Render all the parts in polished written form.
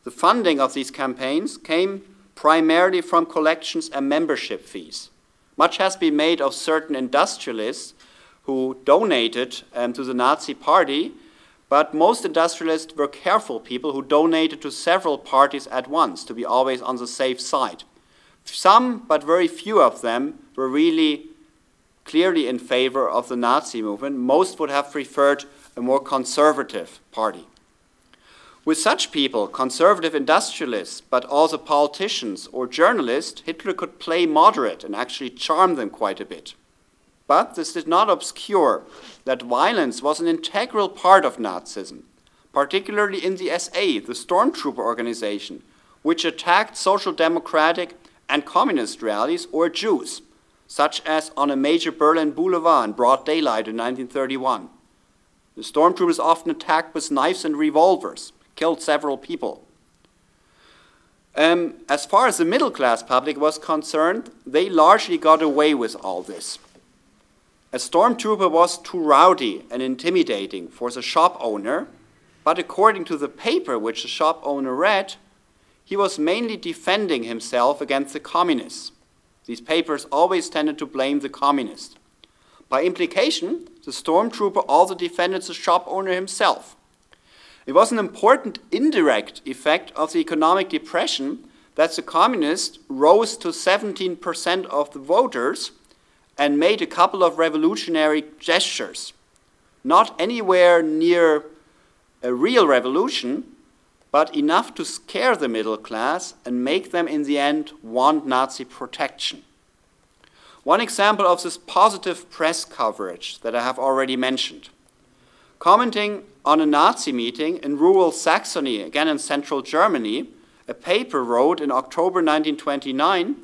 The funding of these campaigns came primarily from collections and membership fees. Much has been made of certain industrialists who donated to the Nazi Party, but most industrialists were careful people who donated to several parties at once to be always on the safe side. Some, but very few of them, were really clearly in favor of the Nazi movement. Most would have preferred a more conservative party. With such people, conservative industrialists, but also politicians or journalists, Hitler could play moderate and actually charm them quite a bit. But this did not obscure that violence was an integral part of Nazism, particularly in the SA, the stormtrooper organization, which attacked social democratic and communist rallies or Jews, such as on a major Berlin boulevard in broad daylight in 1931. The stormtroopers often attacked with knives and revolvers, killed several people. As far as the middle-class public was concerned, they largely got away with all this. A stormtrooper was too rowdy and intimidating for the shop owner, but according to the paper which the shop owner read, he was mainly defending himself against the communists. These papers always tended to blame the communists. By implication, the stormtrooper also defended the shop owner himself. It was an important indirect effect of the economic depression that the communists rose to 17% of the voters and made a couple of revolutionary gestures. Not anywhere near a real revolution, but enough to scare the middle class and make them in the end want Nazi protection. One example of this positive press coverage that I have already mentioned. Commenting on a Nazi meeting in rural Saxony, again in central Germany, a paper wrote in October 1929,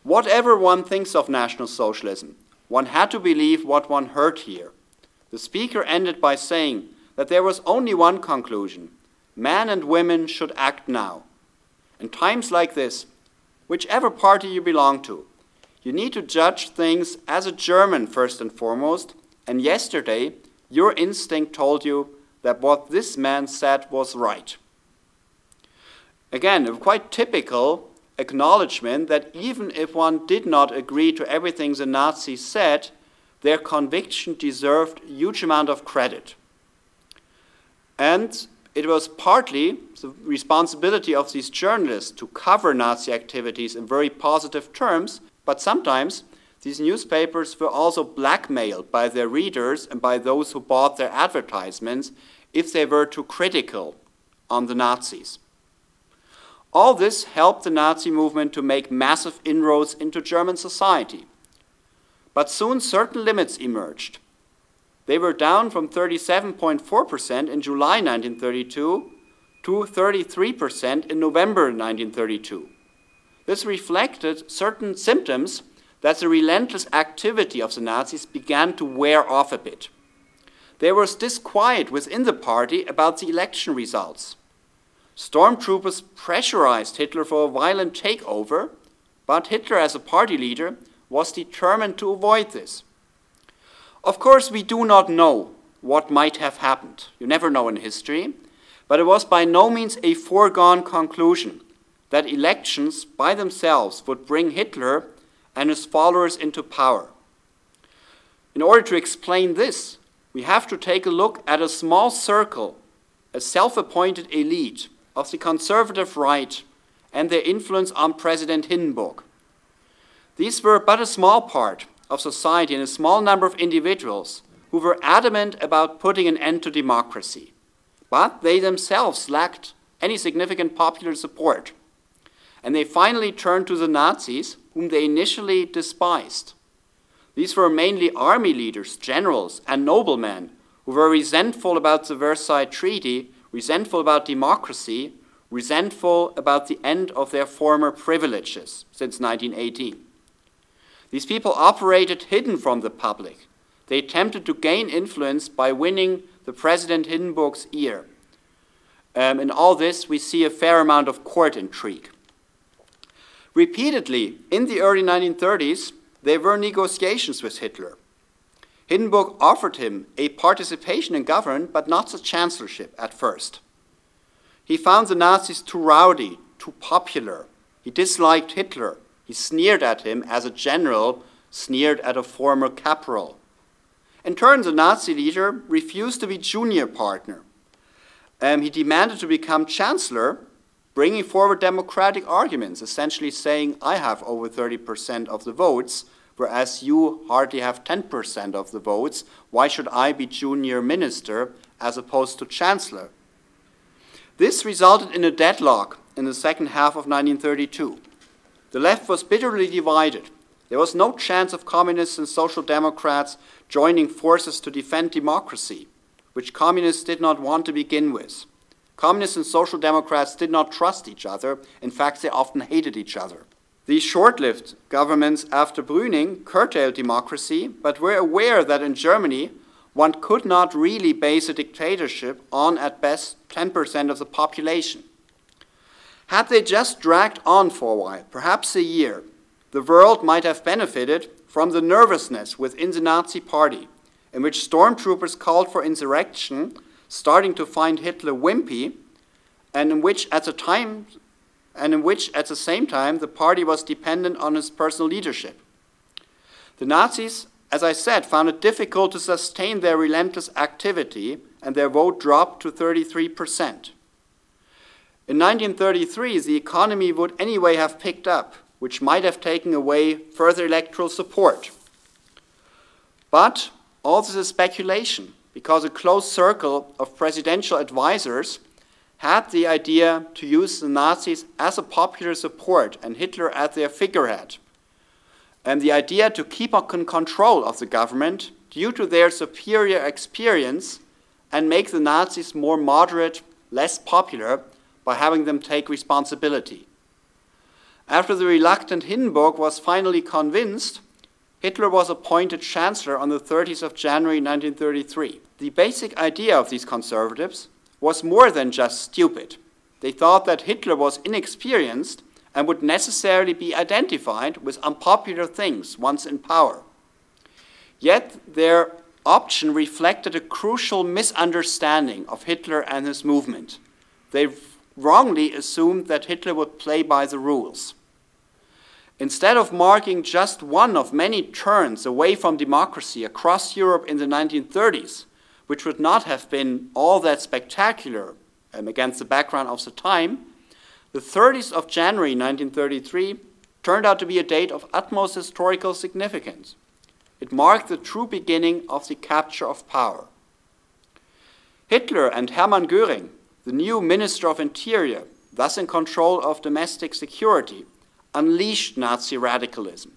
"Whatever one thinks of National Socialism, one had to believe what one heard here." The speaker ended by saying that there was only one conclusion: men and women should act now. In times like this, whichever party you belong to, you need to judge things as a German first and foremost, and yesterday your instinct told you that what this man said was right. Again, a quite typical acknowledgement that even if one did not agree to everything the Nazis said, their conviction deserved a huge amount of credit. And it was partly the responsibility of these journalists to cover Nazi activities in very positive terms, but sometimes these newspapers were also blackmailed by their readers and by those who bought their advertisements if they were too critical on the Nazis. All this helped the Nazi movement to make massive inroads into German society. But soon certain limits emerged. They were down from 37.4% in July 1932 to 33% in November 1932. This reflected certain symptoms that the relentless activity of the Nazis began to wear off a bit. There was disquiet within the party about the election results. Stormtroopers pressurized Hitler for a violent takeover, but Hitler as a party leader was determined to avoid this. Of course, we do not know what might have happened. You never know in history, but it was by no means a foregone conclusion that elections by themselves would bring Hitler and his followers into power. In order to explain this, we have to take a look at a small circle, a self-appointed elite of the conservative right and their influence on President Hindenburg. These were but a small part of society and a small number of individuals who were adamant about putting an end to democracy, but they themselves lacked any significant popular support. And they finally turned to the Nazis, whom they initially despised. These were mainly army leaders, generals, and noblemen who were resentful about the Versailles Treaty, resentful about democracy, resentful about the end of their former privileges since 1918. These people operated hidden from the public. They attempted to gain influence by winning the President Hindenburg's ear. In all this, we see a fair amount of court intrigue. Repeatedly, in the early 1930s, there were negotiations with Hitler. Hindenburg offered him a participation in government, but not the chancellorship at first. He found the Nazis too rowdy, too popular. He disliked Hitler. He sneered at him as a general sneered at a former caporal. In turn, the Nazi leader refused to be junior partner. He demanded to become chancellor, bringing forward democratic arguments, essentially saying, I have over 30% of the votes, whereas you hardly have 10% of the votes. Why should I be junior minister as opposed to chancellor? This resulted in a deadlock in the second half of 1932. The left was bitterly divided. There was no chance of communists and social democrats joining forces to defend democracy, which communists did not want to begin with. Communists and social democrats did not trust each other. In fact, they often hated each other. These short-lived governments after Brüning curtailed democracy, but were aware that in Germany, one could not really base a dictatorship on, at best, 10% of the population. Had they just dragged on for a while, perhaps a year, the world might have benefited from the nervousness within the Nazi party, in which stormtroopers called for insurrection, starting to find Hitler wimpy, and in which at the same time the party was dependent on his personal leadership. The Nazis, as I said, found it difficult to sustain their relentless activity, and their vote dropped to 33%. In 1933, the economy would anyway have picked up, which might have taken away further electoral support. But all this is speculation, because a close circle of presidential advisors had the idea to use the Nazis as a popular support and Hitler as their figurehead, and the idea to keep on control of the government due to their superior experience and make the Nazis more moderate, less popular, by having them take responsibility. After the reluctant Hindenburg was finally convinced, Hitler was appointed chancellor on the 30th of January 1933. The basic idea of these conservatives was more than just stupid. They thought that Hitler was inexperienced and would necessarily be identified with unpopular things once in power. Yet their option reflected a crucial misunderstanding of Hitler and his movement. They wrongly assumed that Hitler would play by the rules. Instead of marking just one of many turns away from democracy across Europe in the 1930s, which would not have been all that spectacular against the background of the time, the 30th of January 1933 turned out to be a date of utmost historical significance. It marked the true beginning of the capture of power. Hitler and Hermann Göring, the new Minister of Interior, thus in control of domestic security, unleashed Nazi radicalism.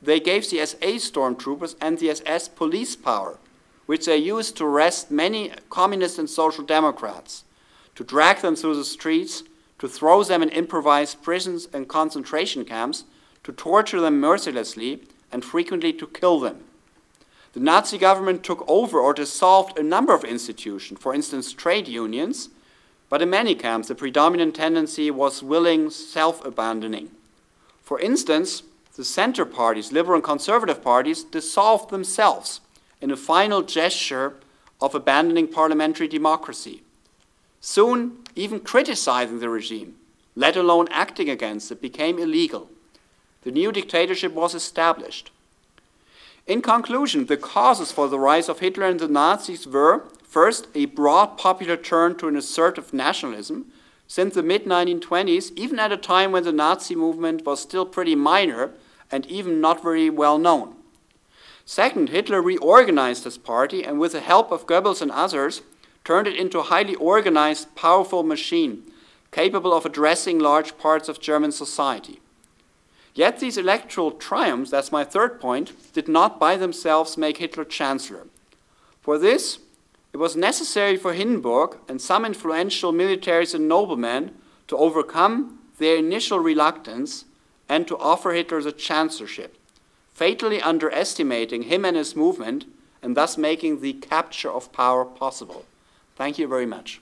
They gave the SA stormtroopers and the SS police power, which they used to arrest many communists and social democrats, to drag them through the streets, to throw them in improvised prisons and concentration camps, to torture them mercilessly, and frequently to kill them. The Nazi government took over or dissolved a number of institutions, for instance trade unions, but in many camps the predominant tendency was willing self-abandoning. For instance, the center parties, liberal and conservative parties, dissolved themselves in a final gesture of abandoning parliamentary democracy. Soon, even criticizing the regime, let alone acting against it, became illegal. The new dictatorship was established. In conclusion, the causes for the rise of Hitler and the Nazis were, first, a broad popular turn to an assertive nationalism. Since the mid-1920s, even at a time when the Nazi movement was still pretty minor and even not very well known. Second, Hitler reorganized his party and with the help of Goebbels and others, turned it into a highly organized, powerful machine, capable of addressing large parts of German society. Yet these electoral triumphs, that's my third point, did not by themselves make Hitler chancellor. For this, it was necessary for Hindenburg and some influential militaries and noblemen to overcome their initial reluctance and to offer Hitler the chancellorship, fatally underestimating him and his movement and thus making the capture of power possible. Thank you very much.